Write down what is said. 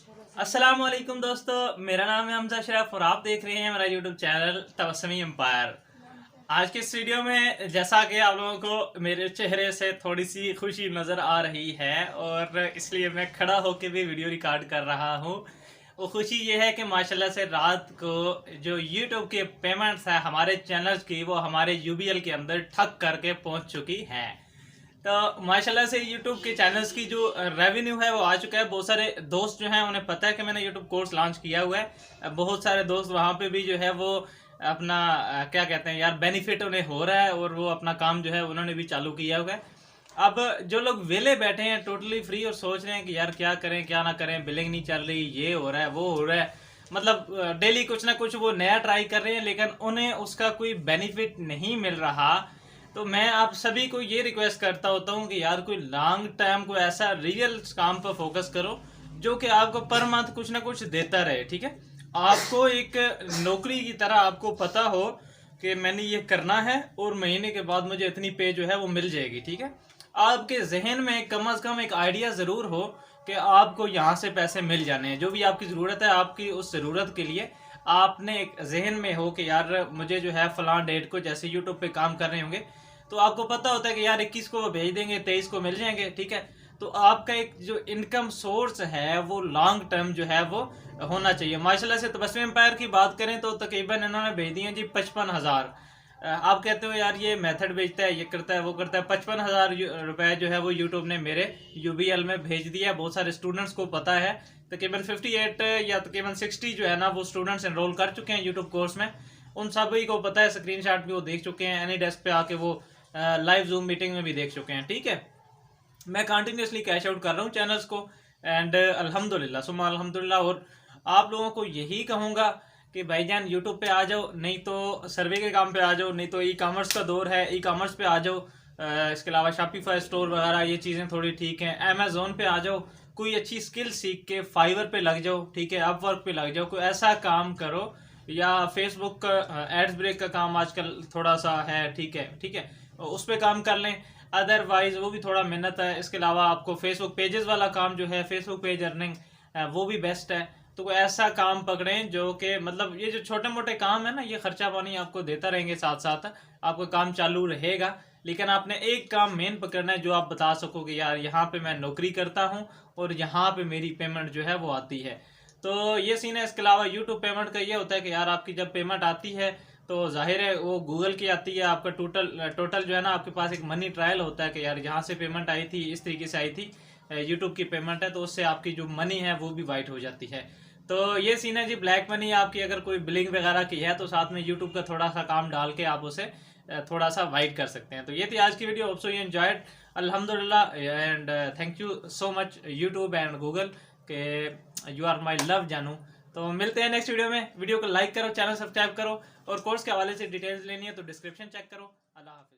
अस्सलाम वालेकुम दोस्तों, मेरा नाम है हमजा शराफ और आप देख रहे हैं मेरा यूट्यूब चैनल तबस्सुमी एम्पायर। आज के इस वीडियो में जैसा कि आप लोगों को मेरे चेहरे से थोड़ी सी खुशी नज़र आ रही है और इसलिए मैं खड़ा होकर भी वीडियो रिकॉर्ड कर रहा हूँ। वो खुशी ये है कि माशाल्लाह से रात को जो यूट्यूब के पेमेंट्स है हमारे चैनल्स की, वो हमारे यूबीएल के अंदर ठग करके पहुँच चुकी हैं। तो माशाल्लाह से यूट्यूब के चैनल्स की जो रेवेन्यू है वो आ चुका है। बहुत सारे दोस्त जो हैं उन्हें पता है कि मैंने यूट्यूब कोर्स लॉन्च किया हुआ है। बहुत सारे दोस्त वहाँ पे भी जो है वो अपना क्या कहते हैं यार, बेनिफिट उन्हें हो रहा है और वो अपना काम जो है उन्होंने भी चालू किया हुआ है। अब जो लोग वेले बैठे हैं टोटली फ्री और सोच रहे हैं कि यार क्या करें क्या ना करें, बिलिंग नहीं चल रही, ये हो रहा है वो हो रहा है, मतलब डेली कुछ ना कुछ वो नया ट्राई कर रहे हैं लेकिन उन्हें उसका कोई बेनिफिट नहीं मिल रहा। तो मैं आप सभी को ये रिक्वेस्ट करता होता हूँ कि यार कोई लॉन्ग टर्म को ऐसा रियल काम पर फोकस करो जो कि आपको पर मंथ कुछ ना कुछ देता रहे। ठीक है, आपको एक नौकरी की तरह आपको पता हो कि मैंने ये करना है और महीने के बाद मुझे इतनी पे जो है वो मिल जाएगी। ठीक है, आपके जहन में कम से कम एक आइडिया ज़रूर हो कि आपको यहाँ से पैसे मिल जाने हैं। जो भी आपकी ज़रूरत है, आपकी उस ज़रूरत के लिए आपने एक जहन में हो कि यार मुझे जो है फलां डेट को, जैसे यूट्यूब पे काम कर रहे होंगे तो आपको पता होता है कि यार 21 को भेज देंगे, 23 को मिल जाएंगे। ठीक है, तो आपका एक जो इनकम सोर्स है वो लॉन्ग टर्म जो है वो होना चाहिए। माशाल्लाह से तबस्सुम एम्पायर की बात करें तो तकरीबन इन्होंने भेज दिए जी 55,000। आप कहते हो यार ये मेथड भेजता है, ये करता है, वो करता है। 55,000 रुपए जो है वो यूट्यूब ने मेरे यूबीएल में भेज दिया। बहुत सारे स्टूडेंट्स को पता है, तकरीबन 58 या तकरीबन 60 जो है ना वो स्टूडेंट्स एनरोल कर चुके हैं यूट्यूब कोर्स में। उन सभी को पता है, स्क्रीनशॉट भी वो देख चुके हैं, एनी डेस्क पे आके वो लाइव जूम मीटिंग में भी देख चुके हैं। ठीक है, मैं कंटिन्यूसली कैश आउट कर रहा हूँ चैनल्स को एंड अल्हम्दुलिल्लाह सुम्मा अल्हम्दुलिल्लाह। और आप लोगों को यही कहूँगा कि भाईजान यूट्यूब पे आ जाओ, नहीं तो सर्वे के काम पे आ जाओ, नहीं तो ई कॉमर्स का दौर है, ई कॉमर्स पे आ जाओ। इसके अलावा शॉपिफाई स्टोर वगैरह ये चीज़ें थोड़ी ठीक हैं। अमेजोन पे आ जाओ, कोई अच्छी स्किल सीख के फाइवर पे लग जाओ। ठीक है, अपवर्क पे लग जाओ, कोई ऐसा काम करो, या फेसबुक एड्स ब्रेक का काम आजकल थोड़ा सा है। ठीक है, ठीक है, उस पर काम कर लें। अदरवाइज वो भी थोड़ा मेहनत है। इसके अलावा आपको फेसबुक पेजेस वाला काम जो है, फेसबुक पेज अर्निंग, वो भी बेस्ट है। तो कोई ऐसा काम पकड़ें जो कि मतलब ये जो छोटे मोटे काम है ना, ये खर्चा पानी आपको देता रहेंगे, साथ साथ आपका काम चालू रहेगा। लेकिन आपने एक काम मेन पकड़ना है जो आप बता सको कि यार यहाँ पे मैं नौकरी करता हूँ और यहाँ पे मेरी पेमेंट जो है वो आती है। तो ये सीन है। इसके अलावा यूट्यूब पेमेंट का ये होता है कि यार आपकी जब पेमेंट आती है तो जाहिर है वो गूगल की आती है। आपका टोटल जो है ना, आपके पास एक मनी ट्रायल होता है कि यार यहाँ से पेमेंट आई थी, इस तरीके से आई थी, यूट्यूब की पेमेंट है, तो उससे आपकी जो मनी है वो भी वाइट हो जाती है। तो ये सीन है जी। ब्लैक मनी आपकी अगर कोई बिलिंग वगैरह की है तो साथ में यूट्यूब का थोड़ा सा काम डाल के आप उसे थोड़ा सा वाइट कर सकते हैं। तो ये थी आज की video. Hope so you enjoyed, अल्हम्दुलिल्लाह and thank you so much YouTube and Google के यू आर माई लव जानू। तो मिलते हैं नेक्स्ट वीडियो में। वीडियो को लाइक करो, चैनल सब्सक्राइब करो और कोर्स के हवाले से डिटेल्स लेनी है तो डिस्क्रिप्शन चेक करो। अल्लाह हाफिज़।